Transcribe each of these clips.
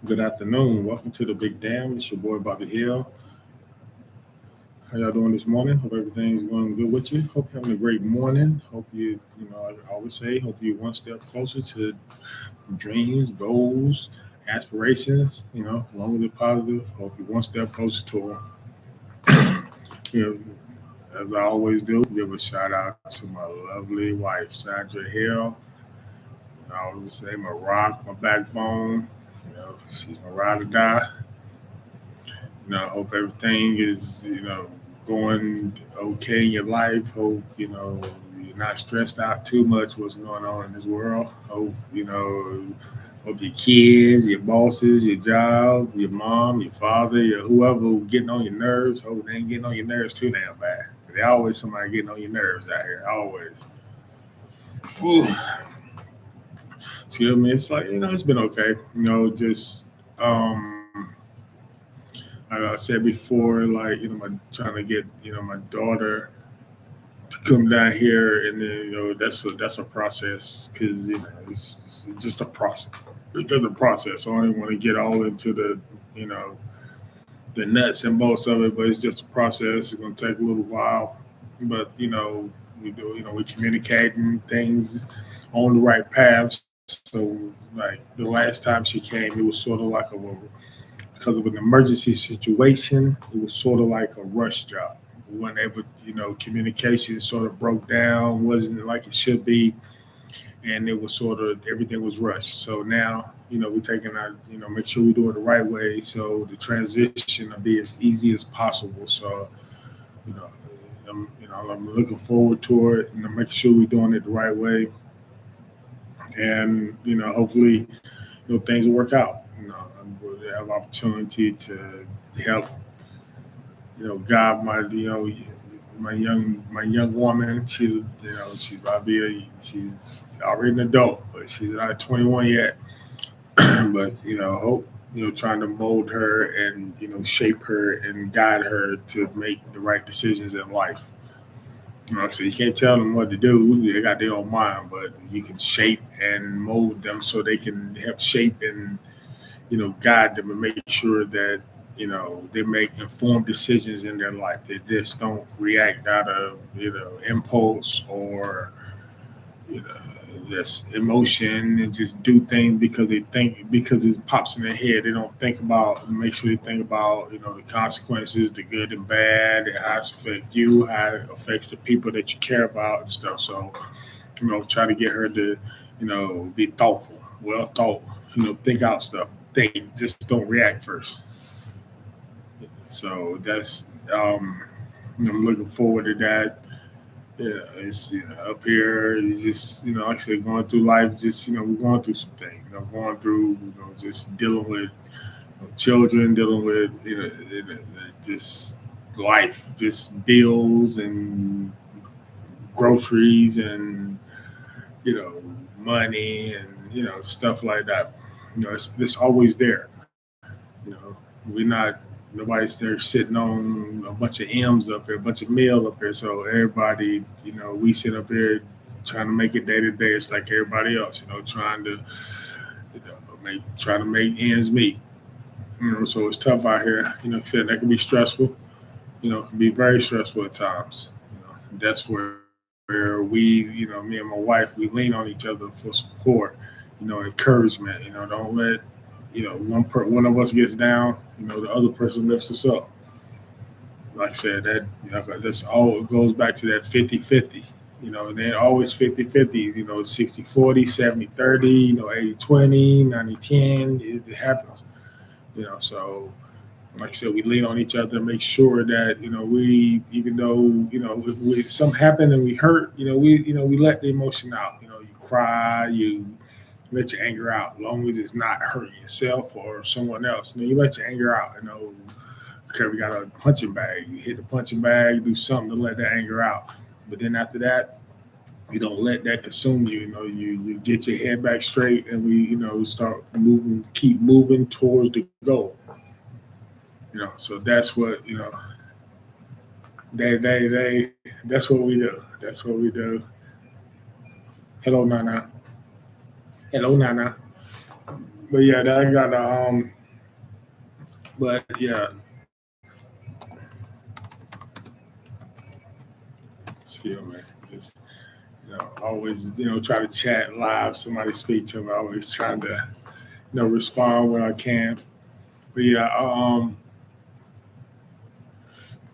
Good afternoon. Welcome to the Big Dam. It's your boy Bobby Hill. How y'all doing this morning? Hope everything's going good with you. Hope you're having a great morning. Hope I always say, hope you're one step closer to dreams, goals, aspirations. As long as they're positive, hope you're one step closer to them. As I always do, give a shout out to my lovely wife, Sandra Hill. I always say my rock, my backbone. She's my ride or die. I hope everything is, going okay in your life. Hope, you're not stressed out too much what's going on in this world. Hope your kids, your bosses, your job, your mom, your father, your whoever getting on your nerves, hope they ain't getting on your nerves too damn bad. There's always somebody getting on your nerves out here. Always. Whew. Excuse me. It's like, it's been okay. Just um like I said before, like trying to get my daughter to come down here, and then that's a process because it's just a process. It's just a process. So I don't want to get all into you know the nuts and bolts of it, but it's just a process. It's gonna take a little while, but we communicating things on the right path. So like the last time she came, it was sort of like because of an emergency situation, it was sort of like a rush job. We weren't able, communication sort of broke down, wasn't like it should be, and it was sort of everything was rushed. So now, we're taking our, make sure we do it the right way, so the transition will be as easy as possible. So, you know, I'm looking forward to it, and I'm making sure we're doing it the right way, and hopefully, things will work out. We'll have opportunity to help guide my young woman. She's about to she's already an adult, but she's not 21 yet. But hope trying to mold her and shape her and guide her to make the right decisions in life. So you can't tell them what to do. They got their own mind, but you can shape and mold them so they can help shape and guide them and make sure that they make informed decisions in their life. They just don't react out of impulse or you know this emotion and just do things because they think because it pops in their head. They don't think about make sure they think about the consequences, the good and bad, and how it affects you, how it affects the people that you care about and stuff. So try to get her to be thoughtful, well thought, think out stuff. Think, just don't react first. So that's I'm looking forward to that. Yeah, it's up here. It's just like I said, going through life. Just we're going through some things. Going through just dealing with children, dealing with just life, just bills and groceries and you know money and stuff like that. It's always there. You know, we're not nobody's there sitting on a bunch of M's up there, a bunch of meal up there. So everybody, we sit up here trying to make it day to day. It's like everybody else, trying to, trying to make ends meet. So it's tough out here. Like I said, that can be stressful. It can be very stressful at times. That's where me and my wife, we lean on each other for support. Encouragement. Don't let one of us gets down. The other person lifts us up. Like I said, that's all it goes back to that 50-50. They're always 50-50. 60-40, 70-30, 80-20, 90-10. It happens. So like I said, we lean on each other, make sure that we, even though if something happened and we hurt, we let the emotion out. You cry, you let your anger out, as long as it's not hurting yourself or someone else. You let your anger out. Okay, we got a punching bag. You hit the punching bag, do something to let that anger out. But then after that, you don't let that consume you. You get your head back straight, and we start moving, keep moving towards the goal. So that's what that's what we do. That's what we do. Hello, Nana. Hello, Nana. But yeah, that I got but yeah, still man, just always try to chat live. Somebody speak to me. Always trying to respond when I can. But yeah,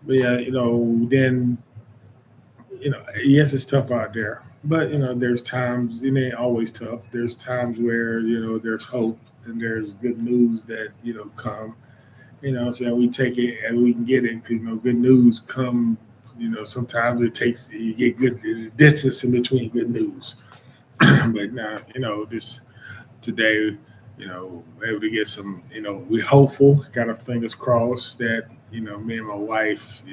then yes, it's tough out there. But there's times it ain't always tough. There's times where there's hope and there's good news that come. So we take it as we can get it because good news come. Sometimes it takes you get good distance in between good news. But now this today, able to get some. We're hopeful. Got our fingers crossed that me and my wife,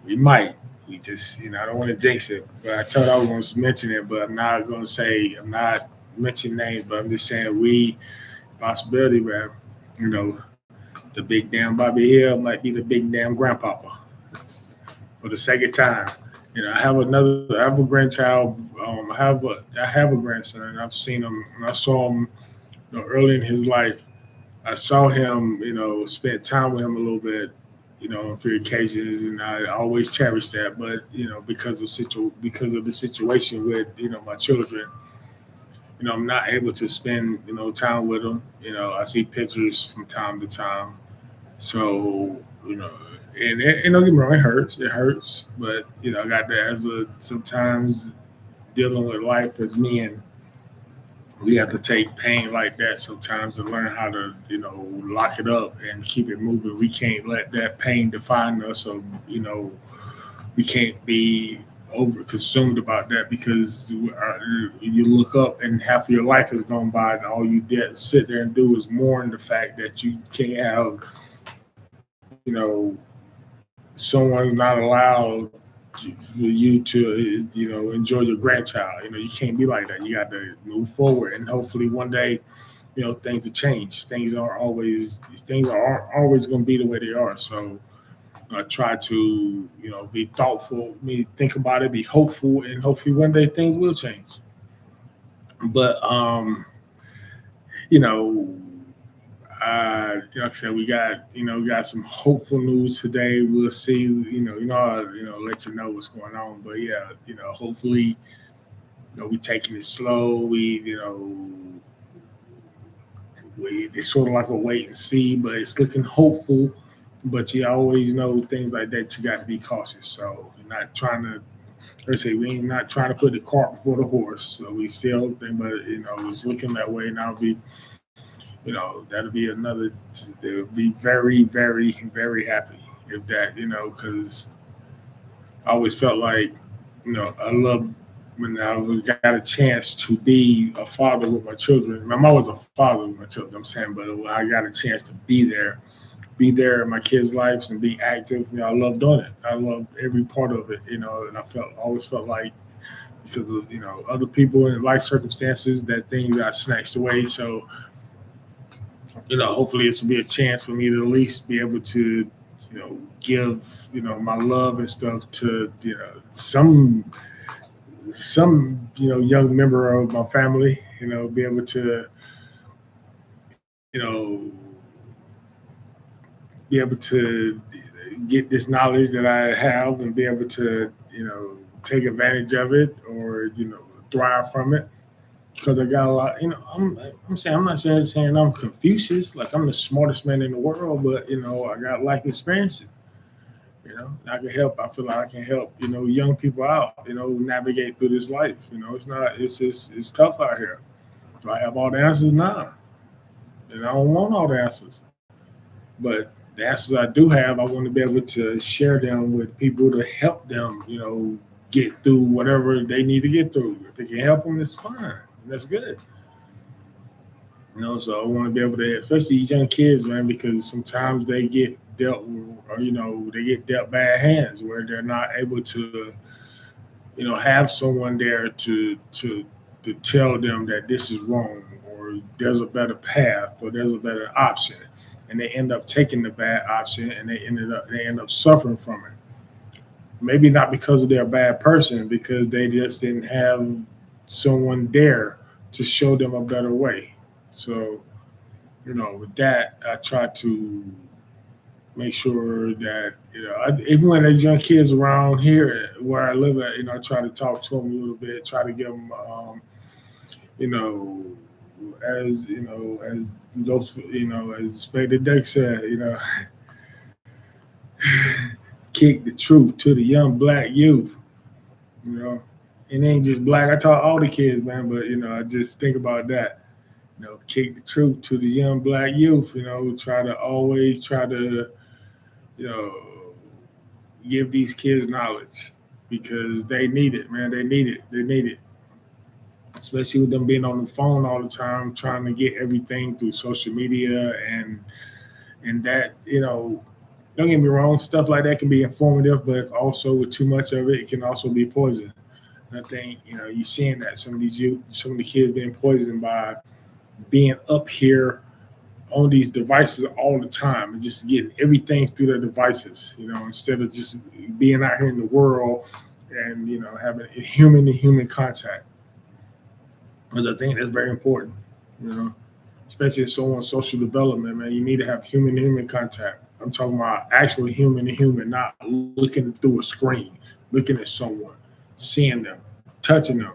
we might. We just, I don't want to jinx it, but I told I was going to mention it, but I'm not going to say, I'm not mentioning names, but I'm just saying possibility, man. You know, the big damn Bobby Hill might be the big damn grandpapa for the second time. I have a grandchild. I have a grandson. I've seen him, and I saw him, early in his life. I saw him, spent time with him a little bit, on a few occasions, and I always cherish that. But because of the situation with my children, I'm not able to spend time with them. I see pictures from time to time, so and don't get me wrong, it hurts, but I got that as a sometimes dealing with life as men. We have to take pain like that sometimes and learn how to, lock it up and keep it moving. We can't let that pain define us, or we can't be over consumed about that because you look up and half of your life has gone by, and all you did sit there and do is mourn the fact that you can't have, someone not allowed for you to enjoy your grandchild. You can't be like that. You got to move forward, and hopefully one day things will change. Things aren't always going to be the way they are. So I try to be thoughtful, think about it, be hopeful, and hopefully one day things will change. But you know like I said, we got some hopeful news today. We'll see. Let you know what's going on. But yeah, hopefully, we taking it slow. We it's sort of like a wait and see, but it's looking hopeful. But you always know things like that. You got to be cautious. So you're not trying to. Like I say we ain't not trying to put the cart before the horse. So we still think, but it's looking that way, and that'll be another. They'll be very, very, very happy if that, because I always felt like, I love when I got a chance to be a father with my children. My mom was a father with my children. I'm saying, but when I got a chance to be there in my kids' lives and be active. I love doing it. I love every part of it. And I always felt like because of other people in life circumstances that things got snatched away. So hopefully this will be a chance for me to at least be able to, give, my love and stuff to, some, young member of my family, be able to, you know, be able to get this knowledge that I have and be able to, take advantage of it or, thrive from it because I got a lot. I'm not saying I'm Confucius, like I'm the smartest man in the world, but I got life experiences. I can help. I feel like I can help. Young people out. Navigate through this life. It's not. It's just. It's tough out here. Do I have all the answers? Nah, and I don't want all the answers. But the answers I do have, I want to be able to share them with people to help them. Get through whatever they need to get through. If they can help them, it's fine. That's good. So I want to be able to, especially these young kids, man, because sometimes they get dealt, or they get dealt bad hands where they're not able to, have someone there to tell them that this is wrong, or there's a better path, or there's a better option, and they end up taking the bad option, and they end up suffering from it. Maybe not because they're a bad person, because they just didn't have someone there to show them a better way. So, with that, I try to make sure that even when there's young kids around here where I live at, I try to talk to them a little bit, try to give them, you know, as those, as Spade Deck said, kick the truth to the young black youth. You know, it ain't just black. I taught all the kids, man, but I just think about that. Kick the truth to the young black youth. Try to always try to, you know, give these kids knowledge because they need it, man. They need it. They need it. Especially with them being on the phone all the time, trying to get everything through social media and that, don't get me wrong, stuff like that can be informative, but also with too much of it, it can also be poison. And I think, you're seeing that some of the kids being poisoned by being up here on these devices all the time and just getting everything through their devices, instead of just being out here in the world and, having human to human contact. Because I think that's very important, you know, especially in someone's social development, man. You need to have human to human contact. I'm talking about actual human to human, not looking through a screen, looking at someone, seeing them, touching them,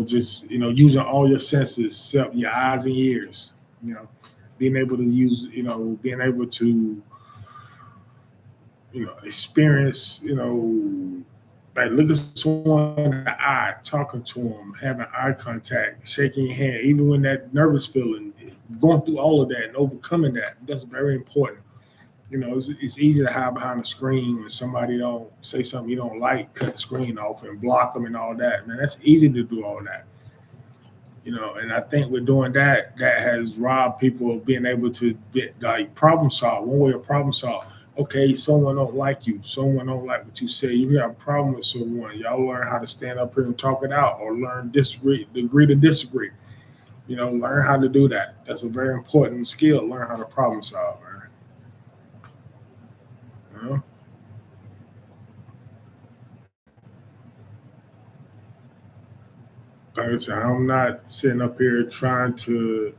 just, using all your senses, except your eyes and ears, you know, being able to use, being able to, experience, like look at someone in the eye, talking to them, having eye contact, shaking your hand, even when that nervous feeling, going through all of that and overcoming that, that's very important. It's easy to hide behind a screen when somebody don't say something you don't like, cut the screen off and block them and all that. Man, that's easy to do all that. And I think with doing that, that has robbed people of being able to get like problem solve. One way to problem solve. Okay, someone don't like you. Someone don't like what you say. You have a problem with someone. Y'all learn how to stand up here and talk it out, or learn disagree, agree to disagree. Learn how to do that. That's a very important skill. Learn how to problem solve, man. You know? Like I said, I'm not sitting up here trying to.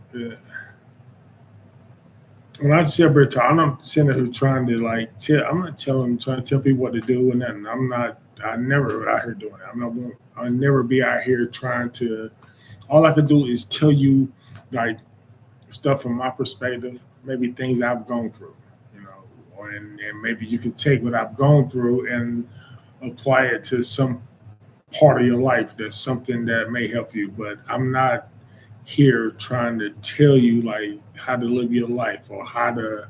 When I sit up here talking, I'm not sitting here trying to like tell. I'm not trying to tell people what to do and nothing. I'm not. I never out here doing that. I'm not. I'll never be out here trying to. All I can do is tell you like stuff from my perspective, maybe things I've gone through, and maybe you can take what I've gone through and apply it to some part of your life. That's something that may help you. But I'm not here trying to tell you like how to live your life or how to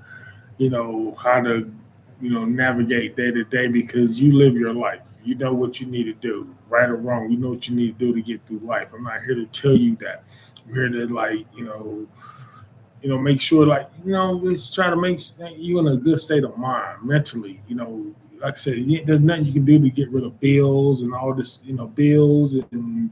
navigate day to day because you live your life. You know what you need to do, right or wrong. You know what you need to do to get through life. I'm not here to tell you that. I'm here to like make sure like let's try to make you in a good state of mind mentally. Like I said, there's nothing you can do to get rid of bills and all this. Bills and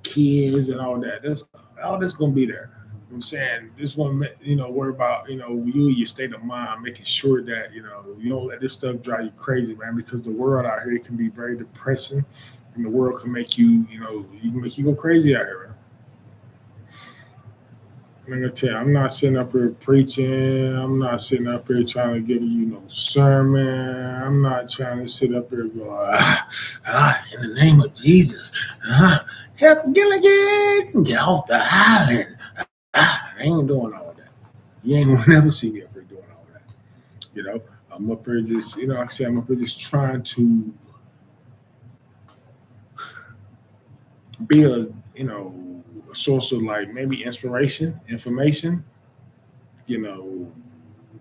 kids and all that. That's all that's gonna be there. I'm saying this one, worry about you and your state of mind, making sure that you don't let this stuff drive you crazy, man. Because the world out here can be very depressing, and the world can make you can make you go crazy out here. I'm gonna tell you, I'm not sitting up here preaching. I'm not sitting up here trying to give you no sermon. I'm not trying to sit up here going, in the name of Jesus, help Gilligan get off the island. I ain't doing all that. You ain't gonna never see me up here doing all that. I'm up here just, like I said, I'm up here just trying to be a source of like maybe inspiration, information, you know,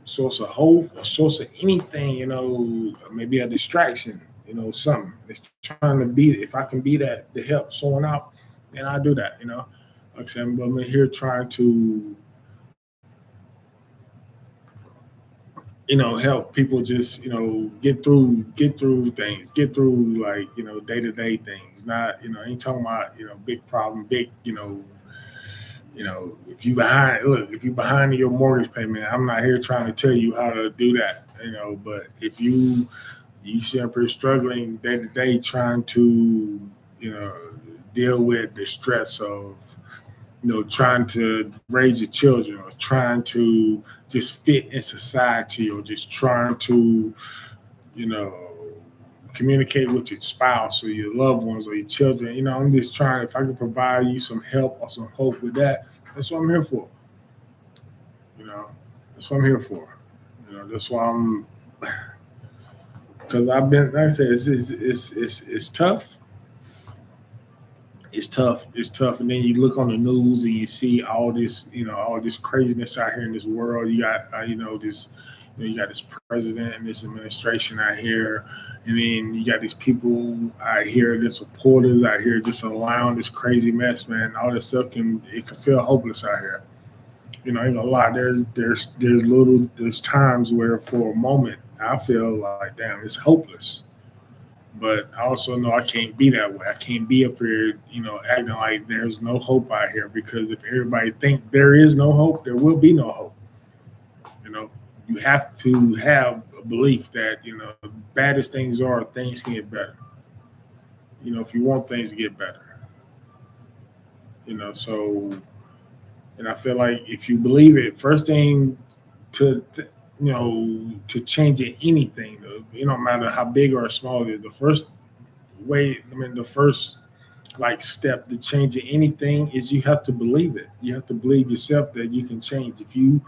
source of hope, a source of anything, maybe a distraction, something. It's trying to be, if I can be that to help someone out, then I do that. Like I said, I'm here trying to, help people just, get through things, get through like, day to day things. Not, ain't talking about, big problem, big, if you behind, look, if you behind in your mortgage payment, I'm not here trying to tell you how to do that, but if you see up here struggling day to day trying to, deal with the stress of, trying to raise your children or trying to just fit in society or just trying to, you know, communicate with your spouse or your loved ones or your children. I'm just trying, if I can provide you some help or some hope with that, that's what I'm here for. You know, that's what I'm here for. That's why because I've been, like I said, it's tough. It's tough. It's tough. And then you look on the news and you see all this craziness out here in this world. You got, you got this president and this administration out here, and then you got these people out here, the supporters out here, just allowing this crazy mess, man. All this stuff can feel hopeless out here. Ain't gonna lie. There's times where for a moment I feel like, damn, it's hopeless. But I also know I can't be that way. I can't be up here, acting like there's no hope out here, because if everybody think there is no hope, there will be no hope. You know, you have to have a belief that, bad as things are, things can get better. If you want things to get better, so, and I feel like if you believe it, first thing to, to change anything, no matter how big or small it is, the first like step to changing anything is you have to believe it. You have to believe yourself that you can change. If you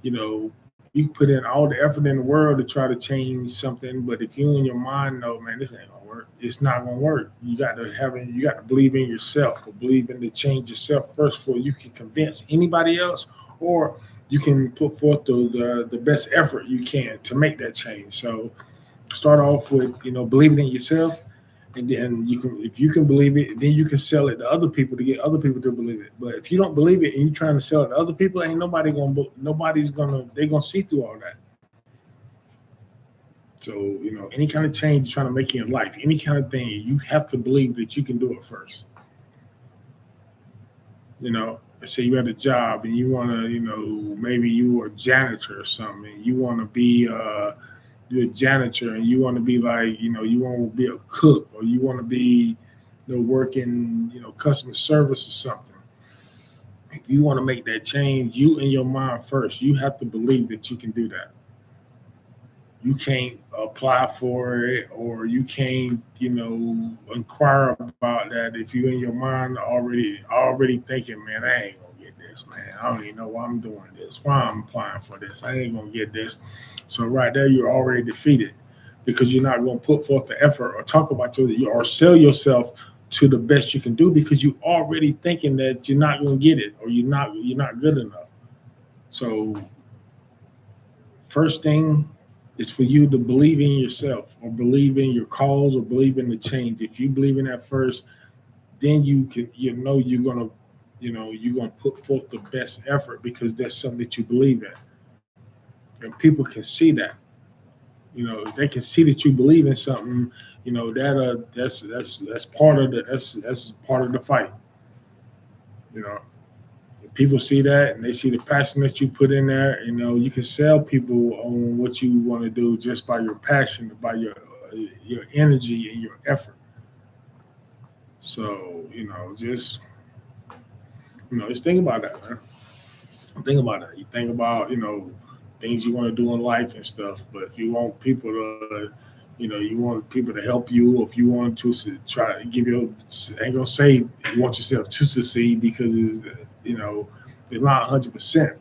know, you put in all the effort in the world to try to change something, but if you in your mind know, man, this ain't gonna work, it's not gonna work. You got to believe in yourself, or believe in the change yourself first before you can convince anybody else, or you can put forth the best effort you can to make that change. So start off with believing in yourself, and then if you can believe it, then you can sell it to other people to get other people to believe it. But if you don't believe it and you're trying to sell it to other people, ain't nobody's gonna they're gonna see through all that. So any kind of change you're trying to make in your life, any kind of thing, you have to believe that you can do it first. Let's say you had a job and you want to, maybe you are a janitor or something, and you want to be you're a janitor and you want to be like, you want to be a cook, or you want to be, work in, customer service or something. If you want to make that change, you in your mind first, you have to believe that you can do that. You can't apply for it, or you can't, inquire about that if you in your mind already thinking, man, I ain't gonna get this, man. I don't even know why I'm doing this, why I'm applying for this. I ain't gonna get this. So right there, you're already defeated, because you're not gonna put forth the effort or talk about or sell yourself to the best you can do, because you already thinking that you're not gonna get it, or you're not good enough. So first thing is for you to believe in yourself, or believe in your cause, or believe in the change. If you believe in that first, then you're gonna put forth the best effort, because that's something that you believe in, and people can see that. If they can see that you believe in something, that's part of that's part of the fight. You know, People see that, and they see the passion that you put in there. You can sell people on what you want to do just by your passion, by your energy and your effort. So just just think about that, man. Think about that. You think about things you want to do in life and stuff. But if you want people to, you want people to help you, or if you want to try to give you, I ain't gonna say you want yourself to succeed, because it's not 100%.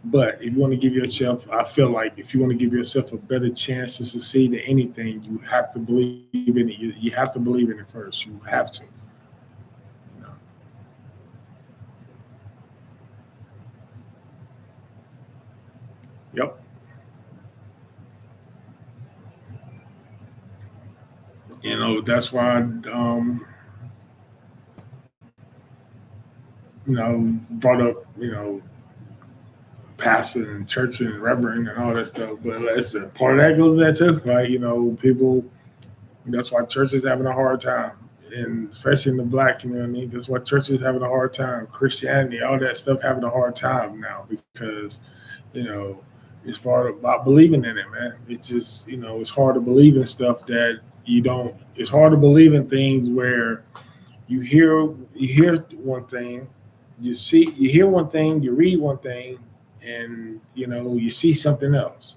But if you want to give yourself, I feel like if you want to give yourself a better chance to succeed in anything, you have to believe in it. You have to believe in it first. You have to. You know. Yep. That's why brought up pastor and church and reverend and all that stuff. But listen, part of that goes to that too. Like people. That's why church is having a hard time, and especially in the black community, that's why church is having a hard time. Christianity, all that stuff, having a hard time now, because you know it's part about believing in it, man. It's just it's hard to believe in stuff that you don't. It's hard to believe in things where you hear one thing, you hear one thing, you read one thing, and you see something else.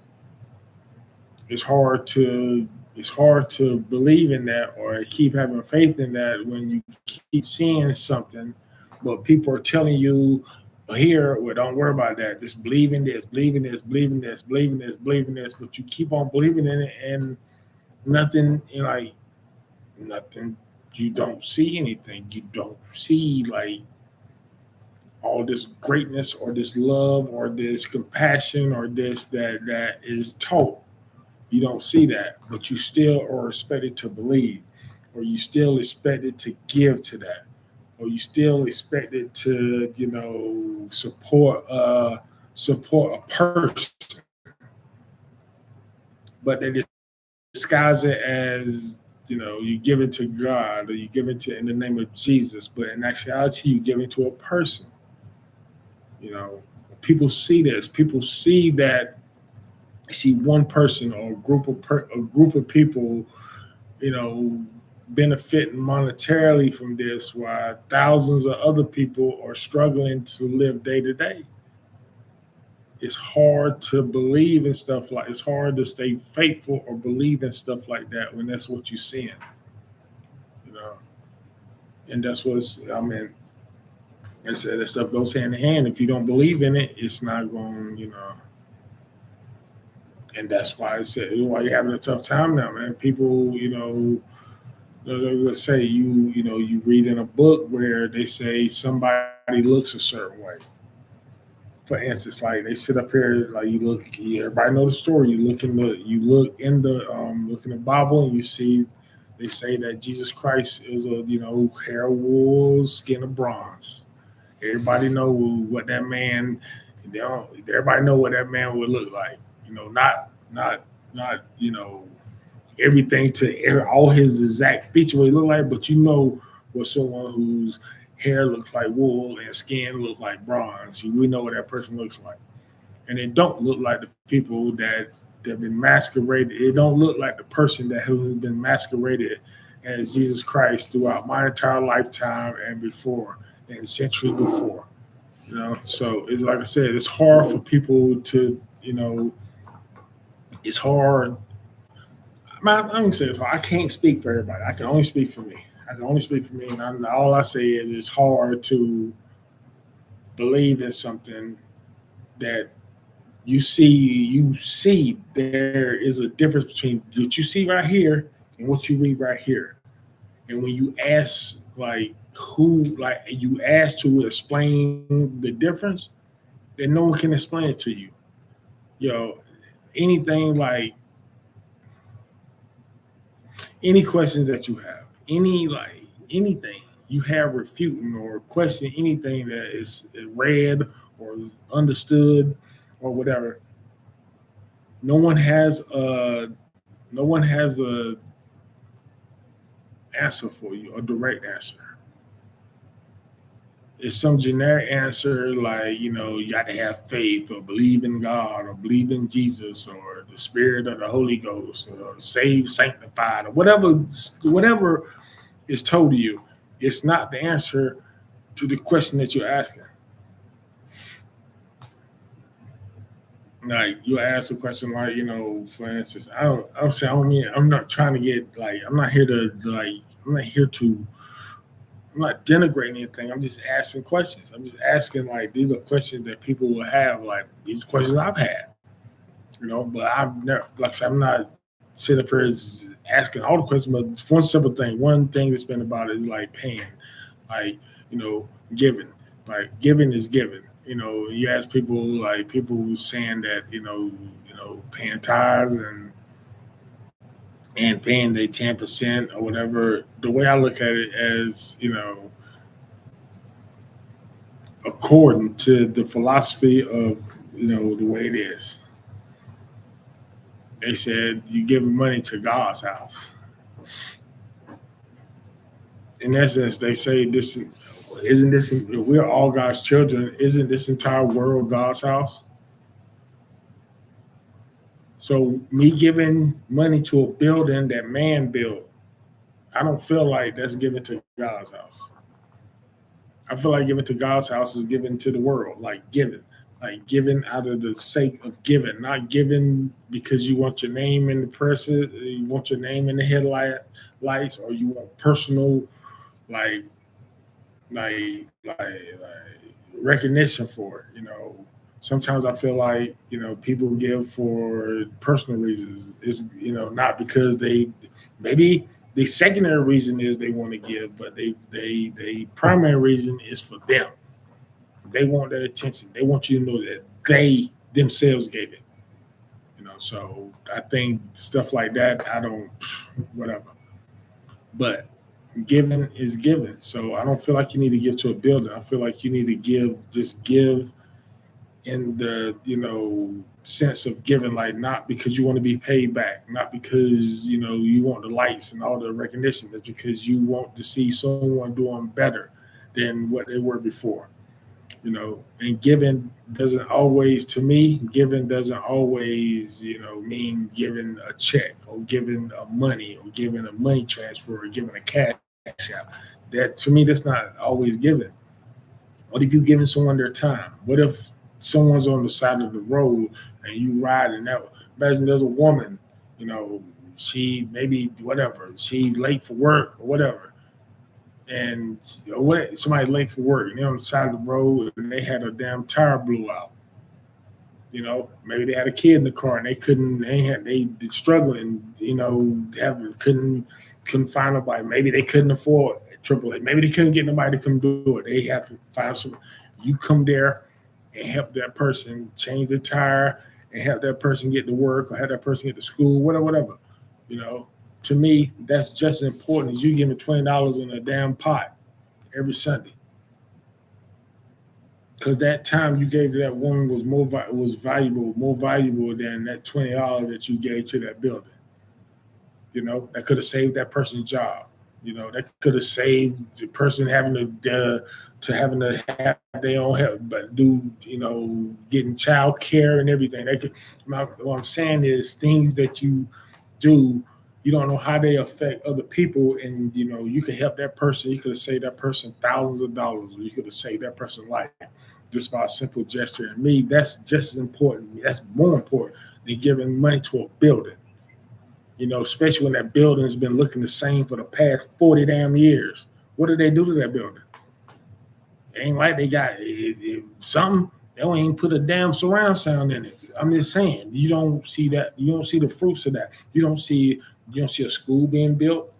It's hard to it's hard to believe in that or keep having faith in that when you keep seeing something, but people are telling you here, well, don't worry about that. Just believe in this, believe in this, believe in this, believe in this, believe in this, but you keep on believing in it, and nothing, like nothing. You don't see anything. You don't see like all this greatness or this love or this compassion or this that is taught. You don't see that, but you still are expected to believe, or you still expected to give to that, or you still expected to, support a person, but they disguise it as you give it to God or you give it to in the name of Jesus, but in actuality you give it to a person. You know, people see this. People see that. See one person or a group of people, you know, benefiting monetarily from this, while thousands of other people are struggling to live day to day. It's hard to believe in stuff like it's hard to stay faithful or believe in stuff like that when that's what you're seeing, you know. And that's what's I mean, I said that stuff goes hand in hand. If you don't believe in it, it's not going. And that's why I said why you're having a tough time now, man. People, let's say you read in a book where they say somebody looks a certain way. For instance, like they sit up here, like everybody know the story. Look in the Bible, and you see they say that Jesus Christ is a hair of wool, skin of bronze. Everybody know what that man. Everybody know what that man would look like. Not everything to all his exact feature what he look like, but what someone whose hair looks like wool and skin look like bronze. We know what that person looks like, and it don't look like the people that have been masqueraded. It don't look like the person that has been masqueraded as Jesus Christ throughout my entire lifetime and before and centuries before. So it's like I said, it's hard for people to it's hard. I'm gonna say it's hard. I can't speak for everybody. I can only speak for me. And all I say is it's hard to believe in something that you see there is a difference between what you see right here and what you read right here. And when you ask you ask to explain the difference, then no one can explain it to you. You know, anything like any questions that you have, anything you have refuting or questioning anything that is read or understood or whatever, no one has a no one has a answer for you, a direct answer. It's some generic answer like, you got to have faith or believe in God or believe in Jesus or the Spirit or the Holy Ghost or saved, sanctified or whatever is told to you. It's not the answer to the question that you're asking. Like you ask a question like, for instance, I don't mean, I'm not trying to get like, I'm not here to I'm not denigrating anything. I'm just asking questions. I'm just asking like these are questions that people will have. Like these questions I've had, but I've never like I said, I'm not sitting up here asking all the questions. But one simple thing, one thing that's been about it is like paying, like giving. Like giving is giving. You ask people like people saying that paying tithes and paying their 10% or whatever. The way I look at it as according to the philosophy of the way it is. They said you give money to God's house. In essence, they say this isn't this if we're all God's children. Isn't this entire world God's house? So me giving money to a building that man built, I don't feel like that's given to God's house. I feel like giving to God's house is giving to the world, like giving out of the sake of giving, not giving because you want your name in the press, you want your name in the headlights, or you want personal like like recognition for it. Sometimes I feel like people give for personal reasons. It's not because they maybe the secondary reason is they want to give, but they primary reason is for them. They want that attention. They want you to know that they themselves gave it. So I think stuff like that, I don't whatever. But giving is giving. So I don't feel like you need to give to a building. I feel like you need to just give in the sense of giving, like not because you want to be paid back, not because you want the lights and all the recognition, but because you want to see someone doing better than what they were before. And giving doesn't always, to me, giving doesn't always mean giving a check or giving a money or giving a money transfer or giving a cash out. That, to me, that's not always giving. What if you giving someone their time? What if someone's on the side of the road and you ride and that, imagine there's a woman, she maybe whatever, she late for work or whatever, and somebody late for work and they're on the side of the road and they had a damn tire blew out. Maybe they had a kid in the car and they struggling, couldn't find nobody. Maybe they couldn't afford AAA. Maybe they couldn't get nobody to come do it. They have to find some. You come there and help that person change the tire and help that person get to work or have that person get to school, whatever. To me, that's just as important as you giving $20 in a damn pot every Sunday. Because that time you gave to that woman was more valuable than that $20 that you gave to that building. That could have saved that person's job. That could have saved the person having to have their own help, but getting child care and everything. What I'm saying is things that you do, you don't know how they affect other people, and you could help that person. You could have saved that person thousands of dollars, or you could have saved that person's life just by a simple gesture. And me, that's just as important. That's more important than giving money to a building. Especially when that building has been looking the same for the past 40 damn years. What did they do to that building? It ain't like they got something. They don't even put a damn surround sound in it. I'm just saying, you don't see that. You don't see the fruits of that. You don't see a school being built.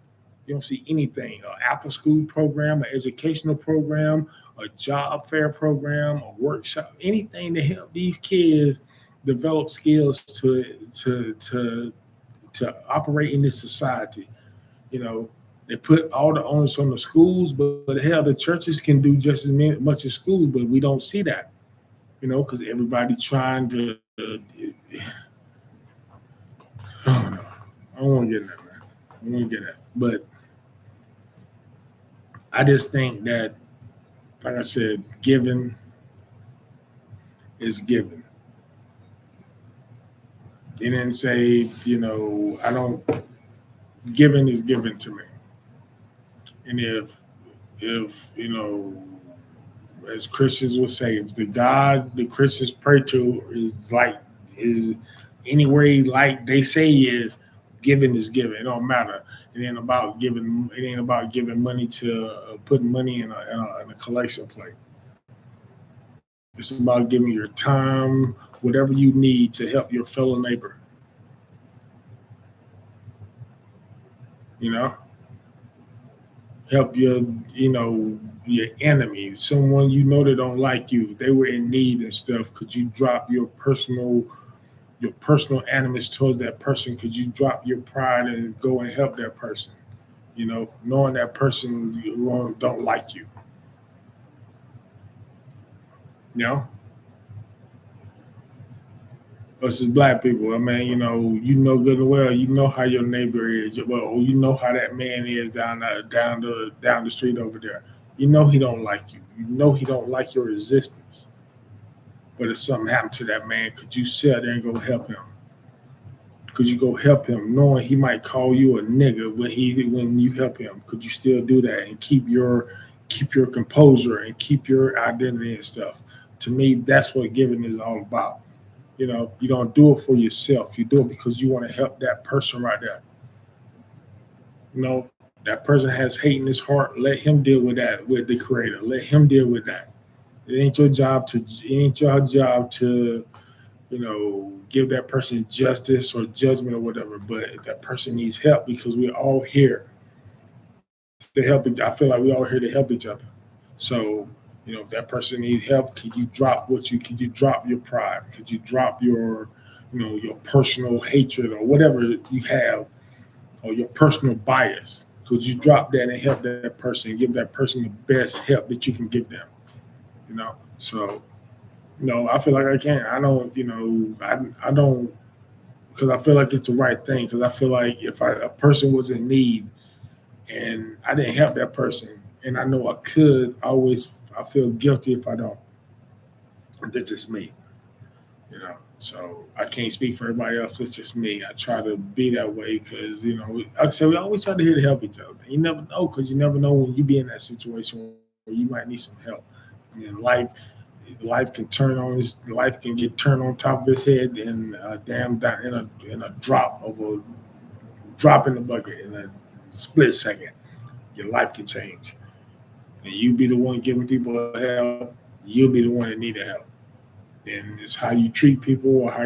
You don't see anything. An after school program, an educational program, a job fair program, a workshop, anything to help these kids develop skills to operate in this society. They put all the onus on the schools, but hell, the churches can do just as much as schools, but we don't see that, because everybody trying to. Oh no, I don't want to get in that, man. I don't want to get that, but I just think that, like I said, giving is giving. They didn't say, I don't. Giving is given to me, and if as Christians would say, if the God the Christians pray to is anywhere like they say he is, giving is giving. It don't matter. It ain't about giving. It ain't about giving money to putting money in a collection plate. It's about giving your time, whatever you need to help your fellow neighbor. Help your enemy, someone that don't like you. If they were in need and stuff, could you drop your personal animus towards that person? Could you drop your pride and go and help that person? Knowing that person don't like you. Us as black people, I mean, good and well, how your neighbor is. Well, how that man is down the street over there. He don't like you. He don't like your existence. But if something happened to that man, could you sit there and go help him? Could you go help him, knowing he might call you a nigga when you help him? Could you still do that and keep your keep your composure and keep your identity and stuff. To me, that's what giving is all about. You don't do it for yourself. You do it because you want to help that person right there. That person has hate in his heart. Let him deal with that with the creator. Let him deal with that. It ain't your job to give that person justice or judgment or whatever. But if that person needs help, because we're all here to help each. I feel like we're all here to help each other. So, if that person needs help, could you drop your pride? Could you drop your personal hatred or whatever you have, or your personal bias? Could you drop that and help that person, give that person the best help that you can give them? So, I feel like I can. I don't, I don't, because I feel like it's the right thing. Because I feel like if a person was in need and I didn't help that person, and I know I could, I feel guilty if I don't. That's just me. So I can't speak for everybody else. It's just me. I try to be that way because like I said, we always try to here to help each other. You never know, because you never know when you be in that situation where you might need some help. And life can life can get turned on top of his head in a damn in a drop in the bucket in a split second. Your life can change, and you be the one giving people help. You'll be the one that need the help. And it's how you treat people, or how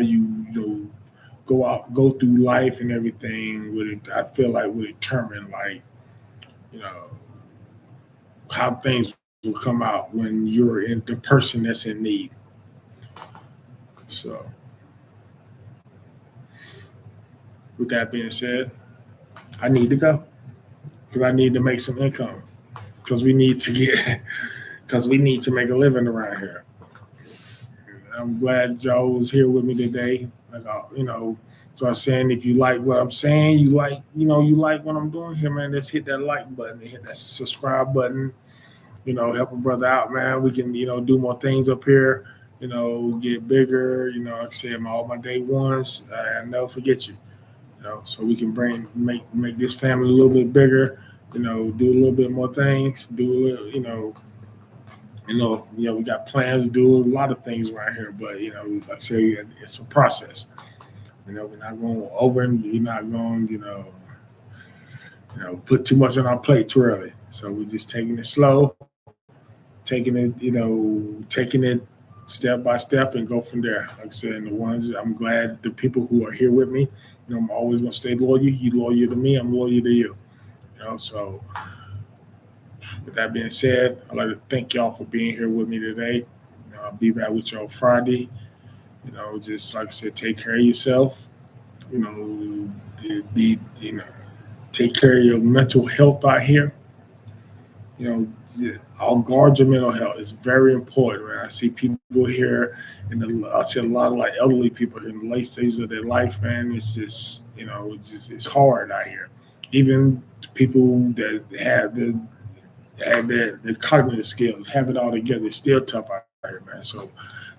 go through life and everything. With it, I feel like would determine you know how things will come out when you're in the person that's in need. So, with that being said, I need to go because I need to make some income because we need to get because we need to make a living around here. I'm glad Joe was here with me today. So I'm saying, if you like what I'm saying, you like what I'm doing here, man. Let's hit that like button, hit that subscribe button. Help a brother out, man. We can, do more things up here. Get bigger. Like I said, all my day ones, I never forget you. So we can make this family a little bit bigger. Do a little bit more things. Do a little, we got plans to do a lot of things around here, but like I say, it's a process. We're not going over, and we're not going, put too much on our plate too early. So we're just taking it slow, taking it step by step, and go from there. Like I said, and I'm glad the people who are here with me. I'm always gonna stay loyal. You loyal to me, I'm loyal to you. So with that being said, I'd like to thank y'all for being here with me today. I'll be back with y'all Friday. Just like I said, take care of yourself. You know, be take care of your mental health out here. I'll guard your mental health. It's very important, man. I see people here, I see a lot of elderly people here in the late stages of their life, man. It's just, it's hard out here. Even people that have their cognitive skills, have it all together, it's still tough out here, man. So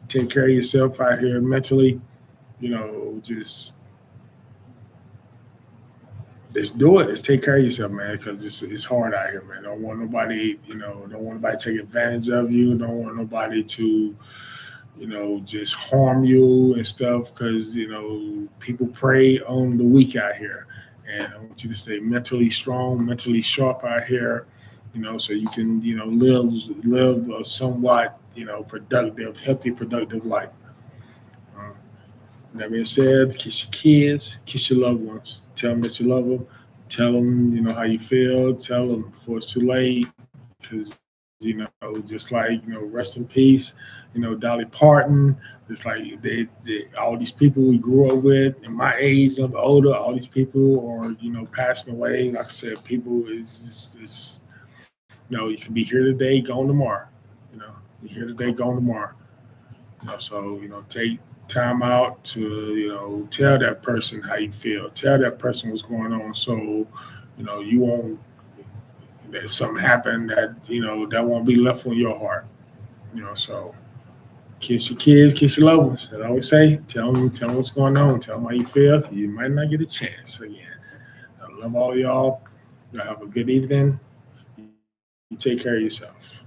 take care of yourself out here mentally. Just let's do it. Let's take care of yourself, man, because it's hard out here, man. Don't want nobody, don't want nobody to take advantage of you. Don't want nobody to, just harm you and stuff, because people prey on the weak out here, and I want you to stay mentally strong, mentally sharp out here, so you can, live a somewhat, productive, healthy, productive life. Uh, that being said, kiss your kids, kiss your loved ones. Tell them that you love them. Tell them, how you feel. Tell them before it's too late. Because, just like, rest in peace, Dolly Parton. It's like all these people we grew up with, in my age, I'm older, all these people are, passing away. Like I said, people you can be here today, gone tomorrow. You know, you're here today, gone tomorrow. So take time out to tell that person how you feel, tell that person what's going on, so you won't that something happen that that won't be left on your heart. So kiss your kids, kiss your loved ones. That I always say, tell them what's going on, tell them how you feel. You might not get a chance again. I love all y'all. Y'all have a good evening. You take care of yourself.